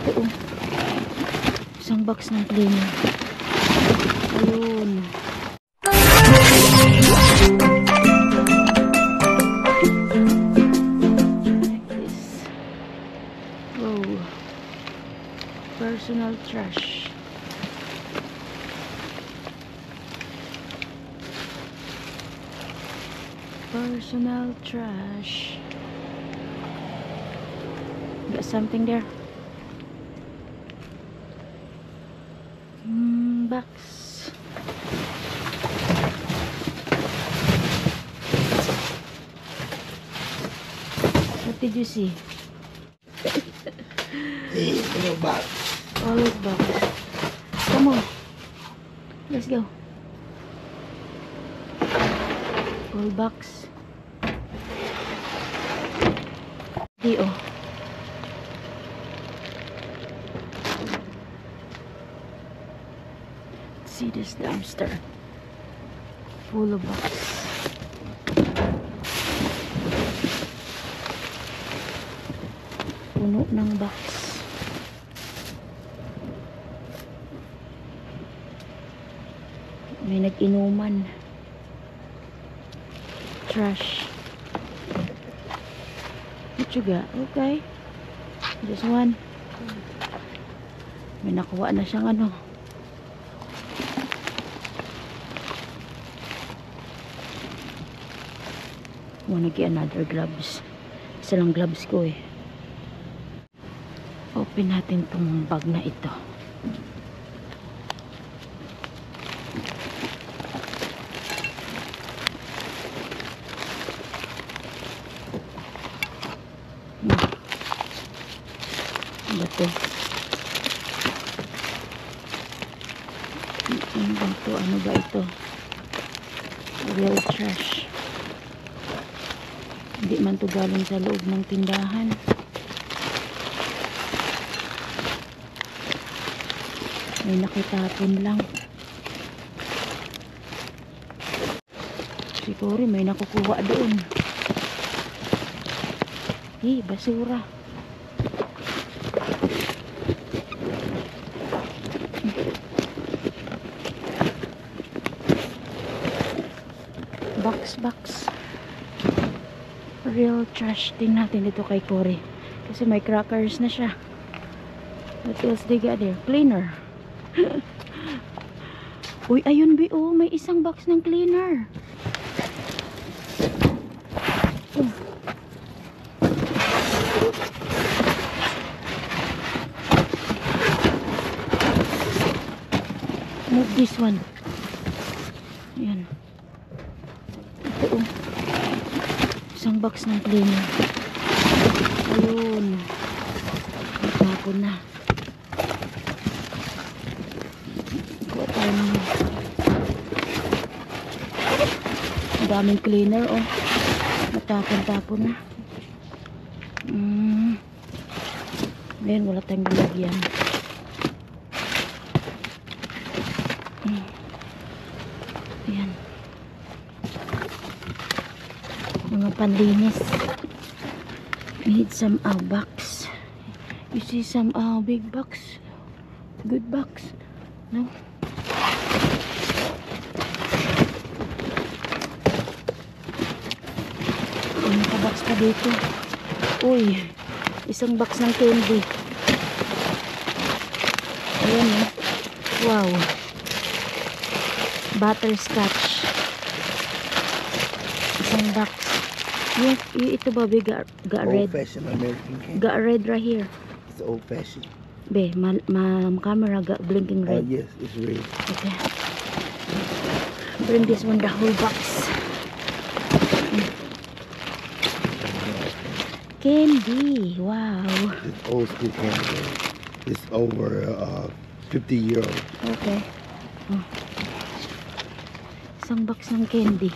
Ito oh. Isang box ng cleaner. Ayun. Wow. Personal trash. Personal trash. Got something there. Box. What did you see? Little box. Olive box. Come on. Let's go. Full box. D.O. See this dumpster. Full of box. Puno ng box. May nag-inuman. Trash. What you got? Okay. Just one. May nakuha na siyang ano. Wanna get another gloves. Isa lang gloves ko eh. Open natin tong bag na ito. Ano ba ito? Ano ba ito? Real trash. Hindi man to galing sa loob ng tindahan. May nakitapon lang. Siguro may nakukuha doon. Basura. Box. Real trash. Tingnan natin dito kay Cory. Kasi may crackers na siya. What else they got there? Cleaner. Uy, ayun B.O. May isang box ng cleaner. Move this one. Ayan. Ito oh. Isang box ng cleaner. Ayun. Natapon na. Kuha tayo naman. Ang daming cleaner oh. Natapon-tapon na. Ngayon wala tayong lalagyan. Ayan. Mga panlinis. We need some box. You see some big box? Good box. No? May nakabox pa dito. Uy, isang box ng candy. Ayan eh. Wow. Butterscotch. Isang box. Ito ba be got red? Old-fashioned American candy. Got red right here. It's old-fashioned. Be, camera got blinking red. Yes, it's red. Okay. Bring this one, the whole box. Candy. Wow. It's old school candy. It's over 50-year-old. Okay. Oh. Isang box ng candy.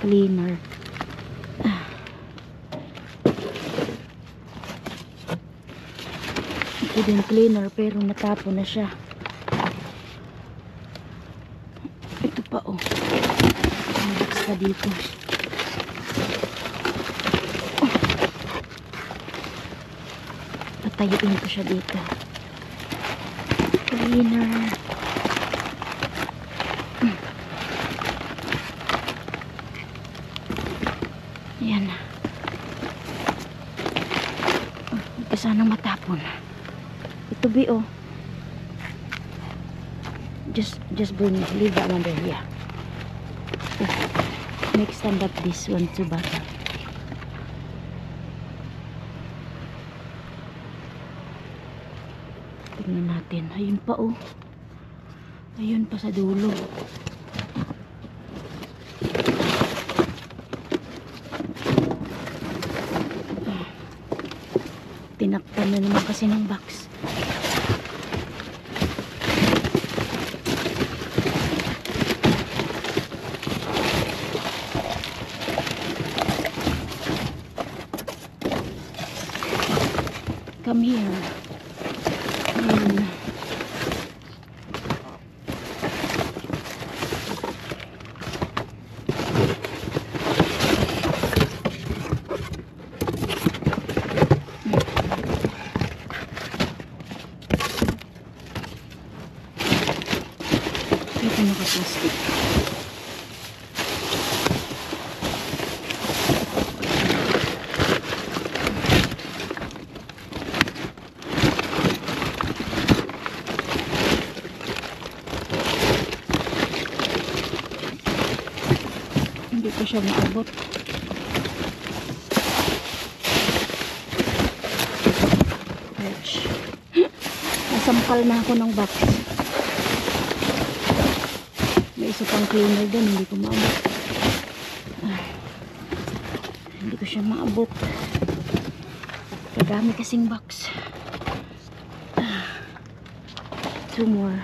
Cleaner. Ito din cleaner pero natapon na siya. Ito pa oh. Ang box pa dito. Oh. Tatayuin ko siya dito. Cleaner. Yan. Hindi ka sanang matapon. Ito be oh. Just bring it. Leave that one there. Yeah. Oh. Make stand up this one to bata. Tingnan natin. Ayun pa oh. Ayun pa sa dulo. Tinakpan na naman kasi ng box. Come here. Ito naka-plastic. Hindi ko siya maabot. Ouch. Nasampal na ako ng box. May isa pang cleaner din, hindi ko maabot. Hindi ko siya maabot. Kadami kasing box. 2 more.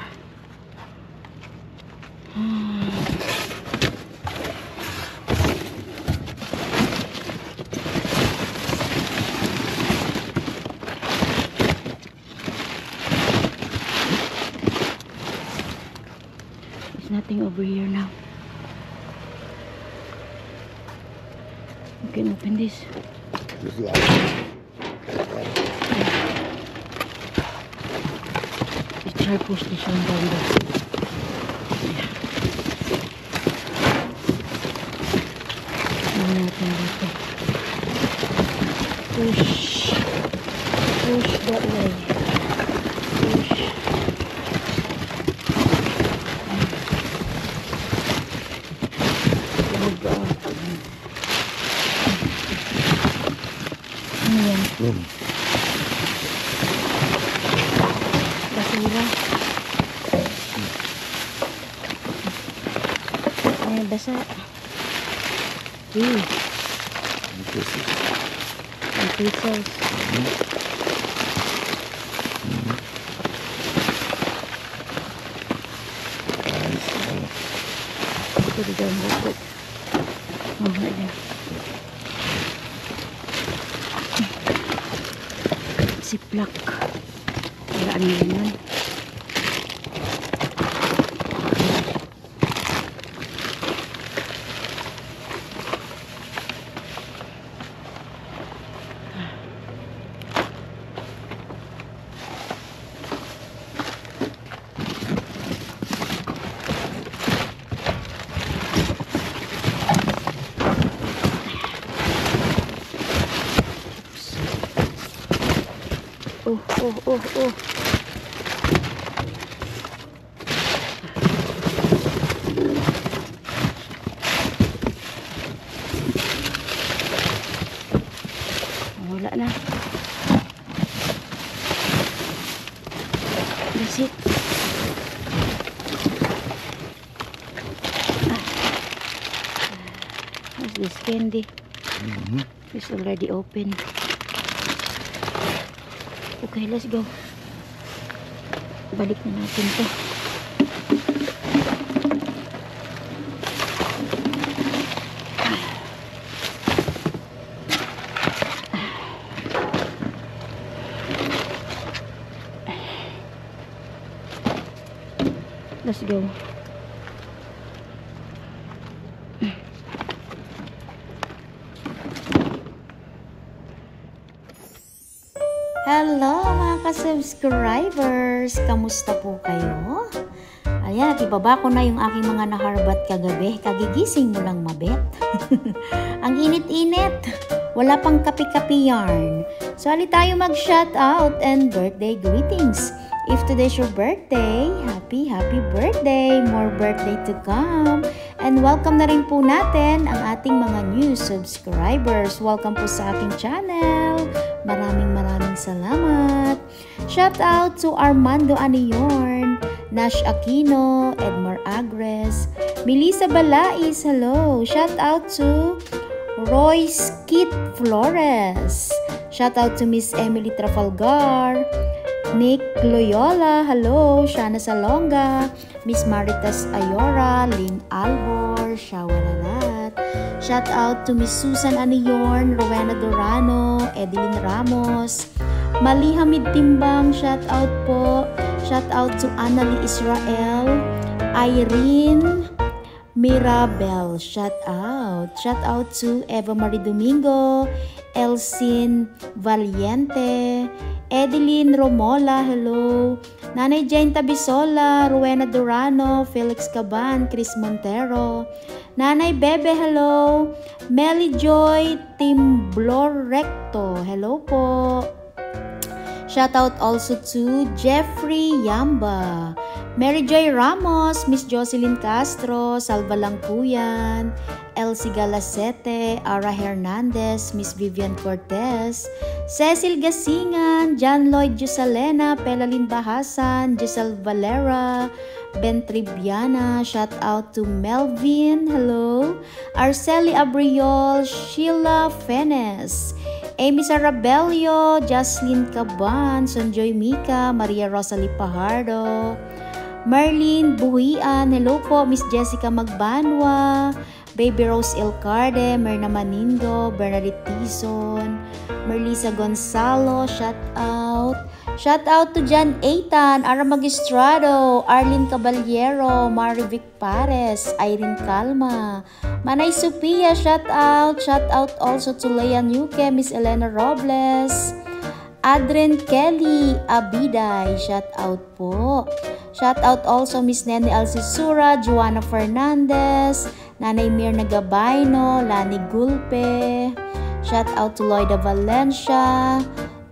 Nothing over here now. You can open this. Just like You try push this one down there. Yeah. Tingnan natin dito. Push. Push that way. Push. Basura. Ay, basa. Ang pixels. Put it down real quick. Oh, right there. Ziplock. Para ano yun? Oh. Wala na. That's it. What's this candy? It's already open. Okay, let's go. Balik na natin to. Let's go. Hello mga ka-subscribers! Kamusta po kayo? Ayan, at ibaba ko na yung aking mga naharbat kagabi. Kagigising mo lang mabet. Ang init-init. Wala pang kapi-kapi yarn. So, ali tayo mag-shoutout and birthday greetings. If today's your birthday, happy birthday! More birthday to come! And welcome na rin po natin ang ating mga new subscribers. Welcome po sa aking channel. Maraming salamat. Shoutout to Armando Aniorn, Nash Aquino, Edmar Agres, Melissa Balais, hello. Shoutout to Royce Kit Flores. Shoutout to Miss Emily Trafalgar, Nick Loyola, hello. Shana Salonga, Miss Maritas Ayora, Lynn Albor, Shawaralat. Shout out to Miss Susan Aniorn, Rowena Dorano, Edeline Ramos, Malihamid Timbang, shout out po. Shout out to Annalie Israel, Irene Mirabel, shout out. Shout out to Eva Marie Domingo, Elsin Valiente, Edeline Romola, hello. Nanay Jane Tabisola, Rowena Durano, Felix Caban, Chris Montero, Nanay Bebe, hello. Melly Joy Timblor Recto, hello po. Shout out also to Jeffrey Yamba, Mary Joy Ramos, Miss Jocelyn Castro, Salva Langpuyan, Elsie Galasete, Ara Hernandez, Miss Vivian Cortez, Cecil Gasingan, John Lloyd Jusalena, Pelalyn Bahasan, Giselle Valera, Ben Tribiana, shout out to Melvin, hello. Arceli Abriol, Sheila Fenes, Amy Sarabelio, Jocelyn Caban, Sonjoy Mika, Maria Rosalie Pajardo, Marlene Buhian, hello po, Miss Jessica Magbanwa, Baby Rose Ilcarde, Merna Manindo, Bernadette Tison, Merlisa Gonzalo, shout out. Shout out to John Eitan, Ara Magistrado, Arlene Caballero, Marivic Pares, Irene Calma, Manay Sophia, shout out. Shout out also to Leia Nuke, Miss Elena Robles, Adrian Kelly Abiday, shout out po. Shout out also Miss Nene Alcisura, Joanna Fernandez, Nanay Mirna Gabayno, Lani Gulpe. Shout out to Loida Valencia,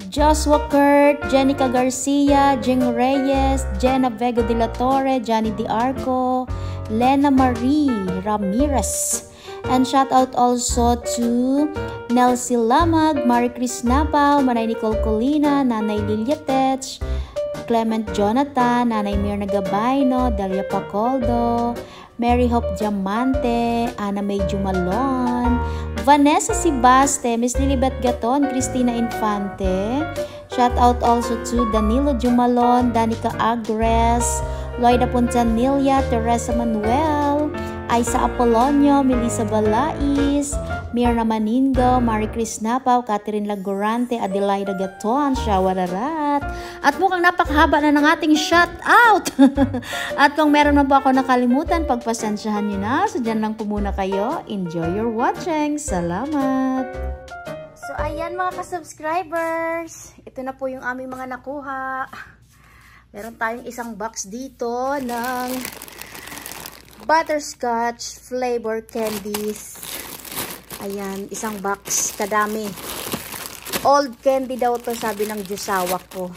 Joshua Kurt, Jenica Garcia, Jing Reyes, Jenna Vega de la Torre, Johnny Di Arco, Lena Marie Ramirez. And shout out also to Nelsie Lamag, Marie Chris Napao, Manay Nicole Colina, Nanay Lilia Tech, Clement Jonathan, Nanay Mirna Gabayno, Dalia Pacoldo, Mary Hope Diamante, Ana May Jumalon, Vanessa Sibaste, Miss Lilibet Gaton, Cristina Infante. Shout out also to Danilo Jumalon, Danica Agres, Loida Pontanilla, Teresa Manuel, Aisa Apolonio, Melissa Balais, Mirna Maningo, Marie Chris Napao, Catherine Lagorante, Adelaida Gaton, Shawararat. At mukhang napakahaba na ng ating shout out. At kung meron na po ako nakalimutan, pagpasensyahan nyo na. So dyan lang po muna kayo. Enjoy your watching. Salamat. So ayan mga ka-subscribers. Ito na po yung aming mga nakuha. Meron tayong isang box dito ng butterscotch flavor candies. Ayan, isang box, kadami. Old candy daw to, sabi ng jusawa ko.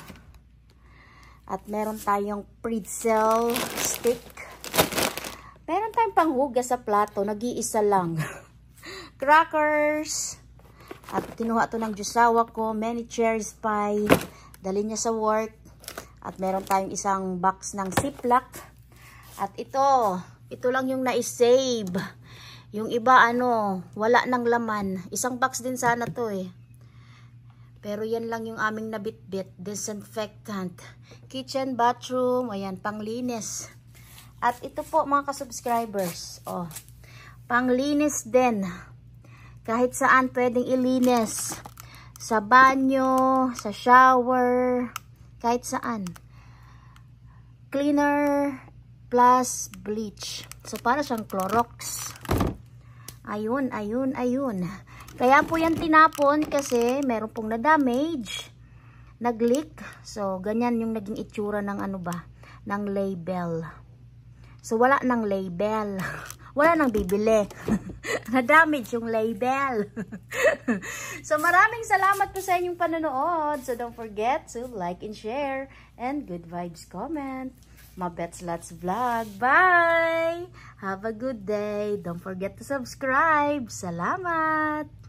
At meron tayong pretzel stick. Meron tayong panghugas sa plato, nag-iisa lang. Crackers. At kinuha to ng jusawa ko, many cherries pie. Dali niya sa work. At meron tayong isang box ng Ziploc. At ito lang yung na-save. Yung iba wala nang laman. Isang box din sana to eh. Pero yan lang yung aming nabitbit. Disinfectant. Kitchen, bathroom. Ayan, panglinis. At ito po mga ka-subscribers. Oh, panglinis din. Kahit saan pwedeng ilinis. Sa banyo, sa shower, kahit saan. Cleaner plus bleach. So, para siyang Clorox. Ayun. Kaya po yan tinapon kasi meron pong na-damage. nag-leak. So, ganyan yung naging itsura ng ano ba, ng label. So, wala nang label. Wala nang bibili. Na-damage yung label. So, maraming salamat po sa inyong panonood. So, don't forget to like and share and good vibes comment. Mabets Lots Vlog. Bye! Have a good day. Don't forget to subscribe. Salamat!